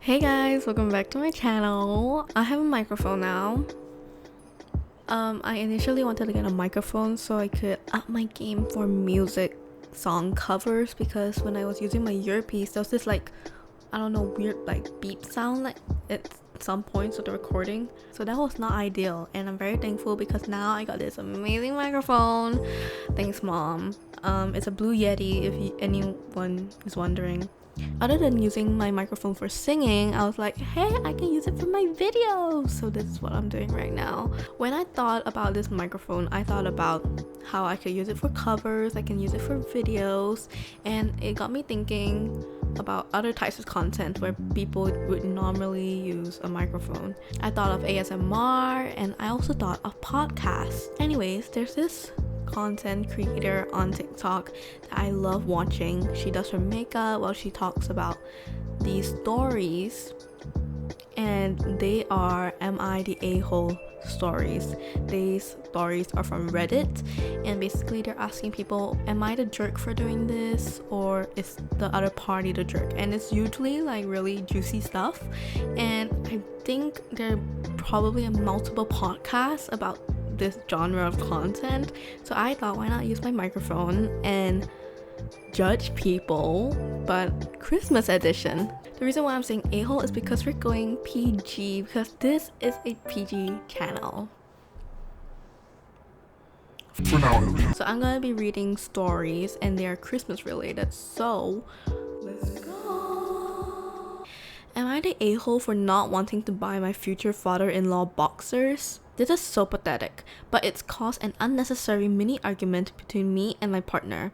Hey guys, welcome back to my channel. I have a microphone now. I initially wanted to get a microphone so I could up my game for music song covers, because when I was using my earpiece there was this I don't know, weird beep sound at some points of the recording, so that was not ideal. And I'm very thankful because now I got this amazing microphone. Thanks mom. It's a Blue Yeti if anyone is wondering. Other than using my microphone for singing, I was like, hey, I can use it for my videos. So this is what I'm doing right now. When I thought about this microphone, I thought about how I could use it for covers, I can use it for videos, and it got me thinking about other types of content where people would normally use a microphone. I thought of ASMR, and I also thought of podcasts. Anyways, there's this content creator on TikTok that I love watching. She does her makeup while she talks about these stories, and they are Am I the A-hole stories. These stories are from Reddit, and basically they're asking people, am I the jerk for doing this, or is the other party the jerk? And it's usually really juicy stuff, and I think there are probably multiple podcasts about this genre of content. So I thought, why not use my microphone and judge people, but Christmas edition. The reason why I'm saying a-hole is because we're going PG, because this is a PG channel. For now. So I'm gonna be reading stories and they're Christmas related, so let's go. Am I the a-hole for not wanting to buy my future father-in-law boxers? This is so pathetic, but it's caused an unnecessary mini argument between me and my partner.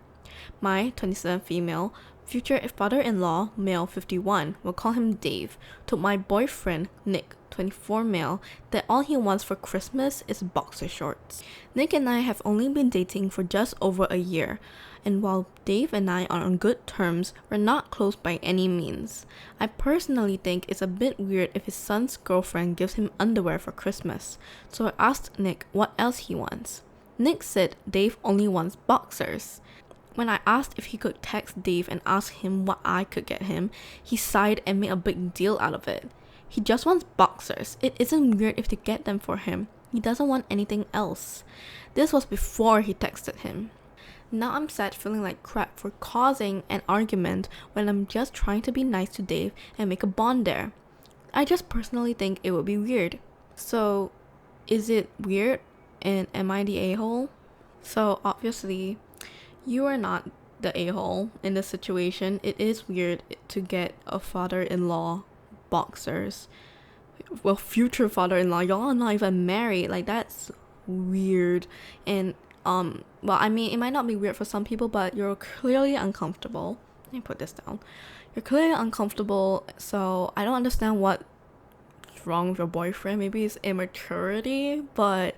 My 27 female, future father-in-law, male 51, we'll call him Dave, told my boyfriend, Nick, 24 male, that all he wants for Christmas is boxer shorts. Nick and I have only been dating for just over a year, and while Dave and I are on good terms, we're not close by any means. I personally think it's a bit weird if his son's girlfriend gives him underwear for Christmas, so I asked Nick what else he wants. Nick said Dave only wants boxers. When I asked if he could text Dave and ask him what I could get him, he sighed and made a big deal out of it. He just wants boxers. It isn't weird if they get them for him. He doesn't want anything else. This was before he texted him. Now I'm sad, feeling like crap for causing an argument when I'm just trying to be nice to Dave and make a bond there. I just personally think it would be weird. So, is it weird? And am I the a-hole? So obviously, you are not the a-hole in this situation. It is weird to get a father-in-law boxers. Well, future father-in-law, y'all are not even married. That's weird. And well, I mean, it might not be weird for some people, but you're clearly uncomfortable. Let me put this down. You're clearly uncomfortable, so I don't understand what's wrong with your boyfriend. Maybe it's immaturity, but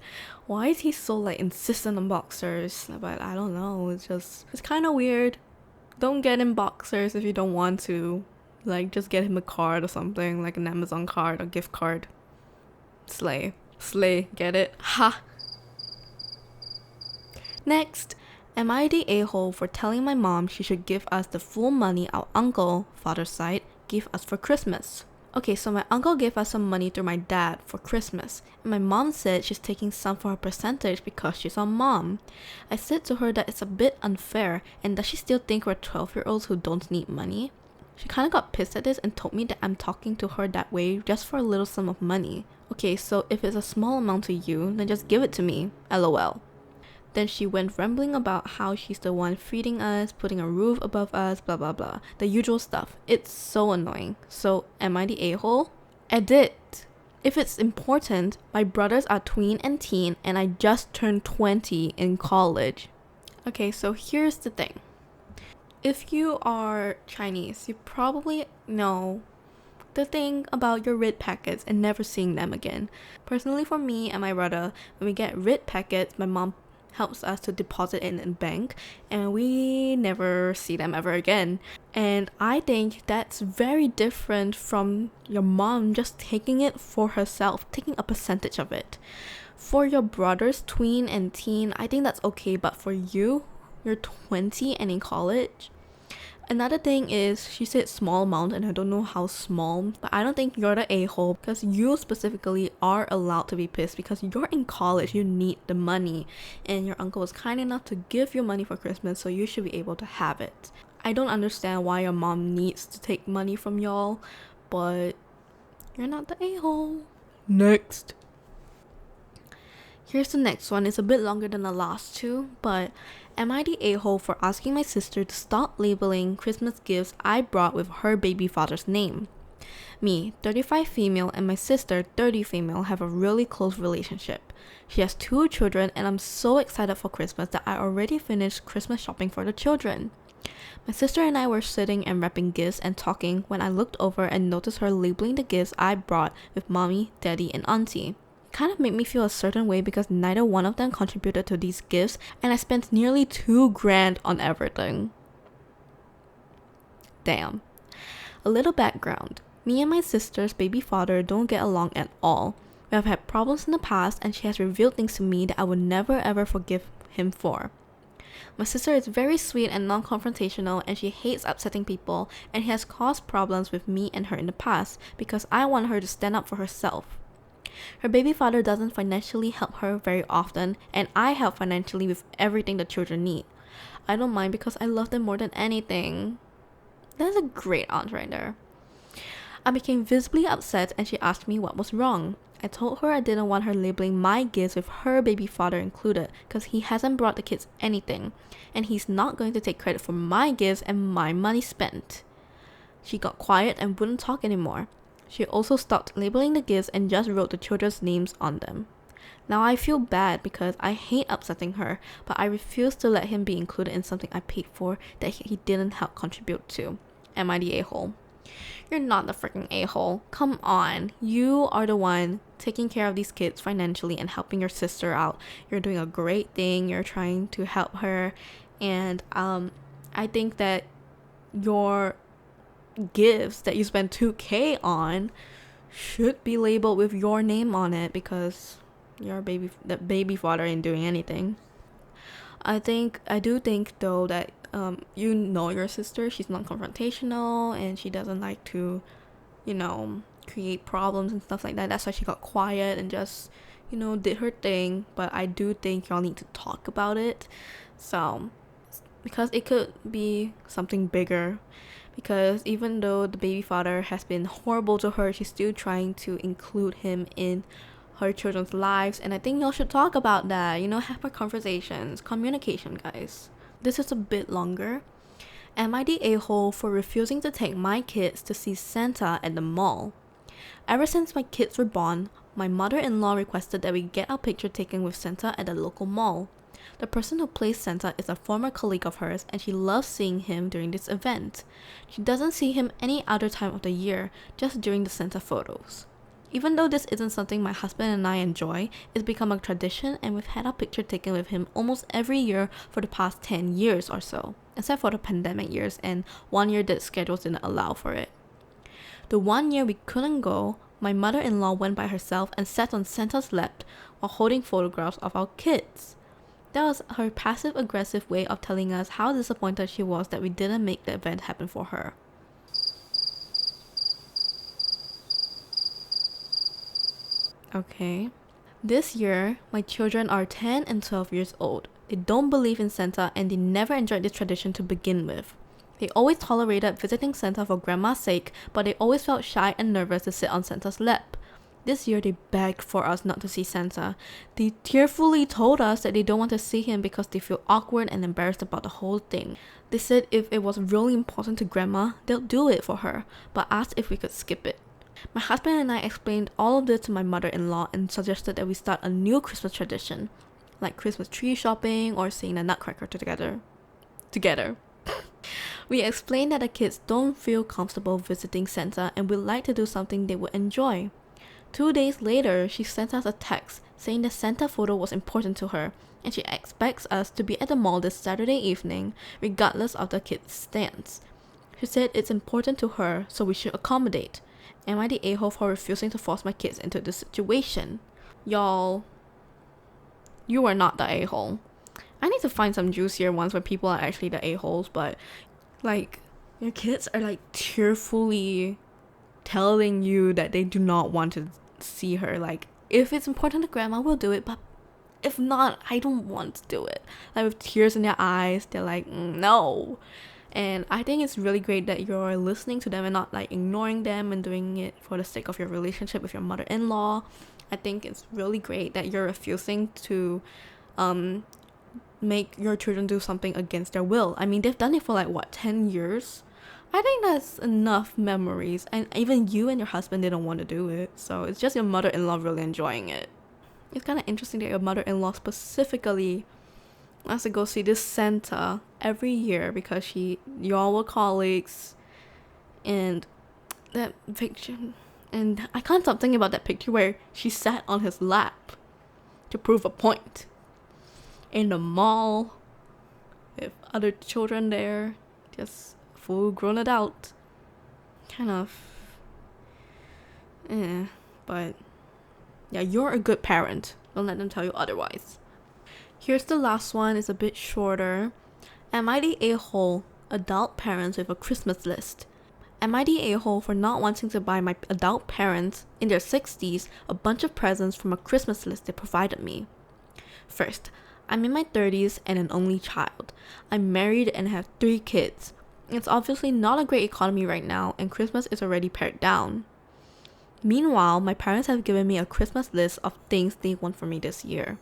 why is he so insistent on boxers? But I don't know, it's kind of weird. Don't get him boxers if you don't want to. Just get him a card or something, like an Amazon card or gift card. Slay, get it? Ha! Next, am I the a-hole for telling my mom she should give us the full money our uncle, father's side, gave us for Christmas? Okay, so my uncle gave us some money through my dad for Christmas, and my mom said she's taking some for her percentage because she's our mom. I said to her that it's a bit unfair, and does she still think we're 12-year-olds who don't need money? She kind of got pissed at this and told me that I'm talking to her that way just for a little sum of money. Okay, so if it's a small amount to you, then just give it to me, lol. Then she went rambling about how she's the one feeding us, putting a roof above us, blah blah blah. The usual stuff. It's so annoying. So, am I the a-hole? Edit! If it's important, my brothers are tween and teen, and I just turned 20 in college. Okay, so here's the thing. If you are Chinese, you probably know the thing about your RID packets and never seeing them again. Personally, for me and my brother, when we get RID packets, my mom helps us to deposit in a bank, and we never see them ever again. And I think that's very different from your mom just taking it for herself, taking a percentage of it. For your brothers, tween and teen, I think that's okay, but for you, you're 20 and in college, Another thing is she said small amount, and I don't know how small, but I don't think you're the a-hole because you specifically are allowed to be pissed because you're in college, you need the money, and your uncle was kind enough to give you money for Christmas, so you should be able to have it. I don't understand why your mom needs to take money from y'all, but you're not the a-hole. Next. Here's the next one. It's a bit longer than the last two, but am I the a-hole for asking my sister to stop labeling Christmas gifts I brought with her baby father's name? Me, 35 female, and my sister, 30 female, have a really close relationship. She has 2 children, and I'm so excited for Christmas that I already finished Christmas shopping for the children. My sister and I were sitting and wrapping gifts and talking when I looked over and noticed her labeling the gifts I brought with mommy, daddy, and auntie. Kind of made me feel a certain way because neither one of them contributed to these gifts, and I spent nearly $2,000 on everything. Damn. A little background. Me and my sister's baby father don't get along at all. We have had problems in the past, and she has revealed things to me that I would never ever forgive him for. My sister is very sweet and non-confrontational, and she hates upsetting people, and he has caused problems with me and her in the past because I want her to stand up for herself. Her baby father doesn't financially help her very often, and I help financially with everything the children need. I don't mind because I love them more than anything. That's a great aunt right there. I became visibly upset and she asked me what was wrong. I told her I didn't want her labeling my gifts with her baby father included because he hasn't brought the kids anything, and he's not going to take credit for my gifts and my money spent. She got quiet and wouldn't talk anymore. She also stopped labeling the gifts and just wrote the children's names on them. Now I feel bad because I hate upsetting her, but I refuse to let him be included in something I paid for that he didn't help contribute to. Am I the a-hole? You're not the freaking a-hole. Come on. You are the one taking care of these kids financially and helping your sister out. You're doing a great thing. You're trying to help her. And I think that your gifts that you spend $2,000 on should be labeled with your name on it because the baby father ain't doing anything. I do think though that you know your sister, she's not confrontational and she doesn't like to, create problems and stuff like that. That's why she got quiet and just, did her thing. But I do think y'all need to talk about it. So, because it could be something bigger. Because even though the baby father has been horrible to her, she's still trying to include him in her children's lives, and I think y'all should talk about that. Have conversations. Communication, guys. This is a bit longer. Am I the a-hole for refusing to take my kids to see Santa at the mall? Ever since my kids were born, my mother-in-law requested that we get our picture taken with Santa at the local mall. The person who plays Santa is a former colleague of hers, and she loves seeing him during this event. She doesn't see him any other time of the year, just during the Santa photos. Even though this isn't something my husband and I enjoy, it's become a tradition, and we've had our picture taken with him almost every year for the past 10 years or so, except for the pandemic years and 1 year that schedules didn't allow for it. The 1 year we couldn't go, my mother-in-law went by herself and sat on Santa's lap while holding photographs of our kids. That was her passive-aggressive way of telling us how disappointed she was that we didn't make the event happen for her. Okay. This year, my children are 10 and 12 years old. They don't believe in Santa and they never enjoyed this tradition to begin with. They always tolerated visiting Santa for grandma's sake, but they always felt shy and nervous to sit on Santa's lap. This year, they begged for us not to see Santa. They tearfully told us that they don't want to see him because they feel awkward and embarrassed about the whole thing. They said if it was really important to grandma, they'll do it for her, but asked if we could skip it. My husband and I explained all of this to my mother-in-law and suggested that we start a new Christmas tradition, like Christmas tree shopping or seeing the Nutcracker together. We explained that the kids don't feel comfortable visiting Santa and we'd like to do something they would enjoy. 2 days later, she sent us a text saying the Santa photo was important to her and she expects us to be at the mall this Saturday evening regardless of the kids' stance. She said it's important to her, so we should accommodate. Am I the a-hole for refusing to force my kids into this situation? Y'all, you are not the a-hole. I need to find some juicier ones where people are actually the a-holes, but Your kids are like tearfully telling you that they do not want to see her. Like, if it's important to grandma, we'll do it, but if not, I don't want to do it. Like, with tears in their eyes, they're like, no. And I think it's really great that you're listening to them and not like ignoring them and doing it for the sake of your relationship with your mother-in-law. I think it's really great that you're refusing to make your children do something against their will. I mean, they've done it for like, what, 10 years? I think that's enough memories. And even you and your husband didn't want to do it. So it's just your mother-in-law really enjoying it. It's kind of interesting that your mother-in-law specifically wants to go see this Santa every year because y'all were colleagues. And that picture, and I can't stop thinking about that picture where she sat on his lap to prove a point in the mall with other children there, just full grown adult. Kind of but yeah, you're a good parent. Don't let them tell you otherwise. Here's the last one. It's a bit shorter. Am I the a-hole adult parents with a Christmas list? Am I the a-hole for not wanting to buy my adult parents in their 60s a bunch of presents from a Christmas list they provided me? First, I'm in my 30s and an only child. I'm married and have 3 kids. It's obviously not a great economy right now, and Christmas is already pared down. Meanwhile, my parents have given me a Christmas list of things they want from me this year.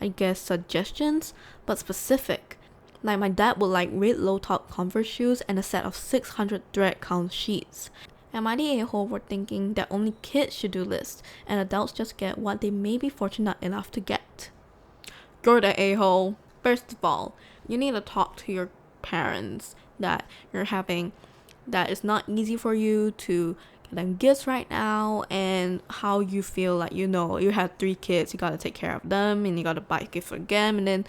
I guess suggestions, but specific. Like, my dad would like red low-top Converse shoes and a set of 600 thread count sheets. Am I the a-hole for thinking that only kids should do lists and adults just get what they may be fortunate enough to get? You're the a-hole. First of all, you need to talk to your parents that you're having, that it's not easy for you to get them gifts right now, and how you feel like, you have 3 kids, you gotta take care of them and you gotta buy a gift for them, and then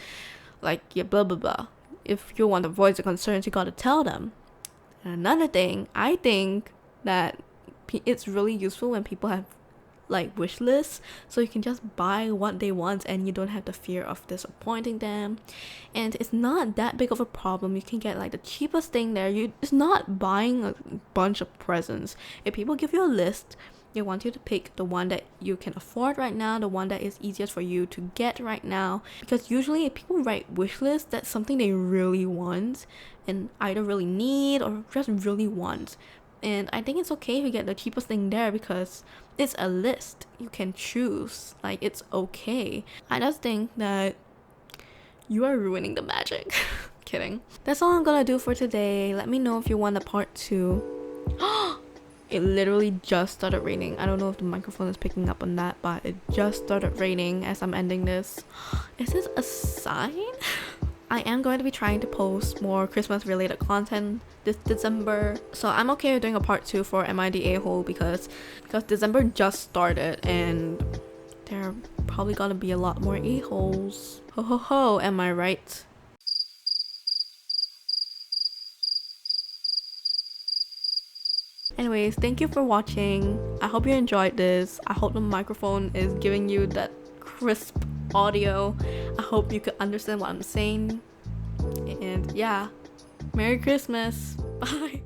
like, yeah, blah blah blah. If you want to voice the concerns, you gotta tell them. And another thing, I think that it's really useful when people have like wish lists, so you can just buy what they want and you don't have the fear of disappointing them, and it's not that big of a problem. You can get like the cheapest thing there. It's not buying a bunch of presents. If people give you a list, they want you to pick the one that you can afford right now, the one that is easiest for you to get right now, because usually if people write wish lists, that's something they really want and either really need or just really want. And I think it's okay if you get the cheapest thing there because it's a list. You can choose. Like, it's okay. I just think that you are ruining the magic. Kidding. That's all I'm gonna do for today. Let me know if you want a part 2. It literally just started raining. I don't know if the microphone is picking up on that, but it just started raining as I'm ending this. Is this a sign? I am going to be trying to post more Christmas related content this December, so I'm okay with doing a part 2 for Am I the A-hole because December just started and there are probably gonna be a lot more a-holes. Ho ho ho, am I right? Anyways, thank you for watching. I hope you enjoyed this. I hope the microphone is giving you that crisp audio. I hope you could understand what I'm saying. And yeah, Merry Christmas. Bye.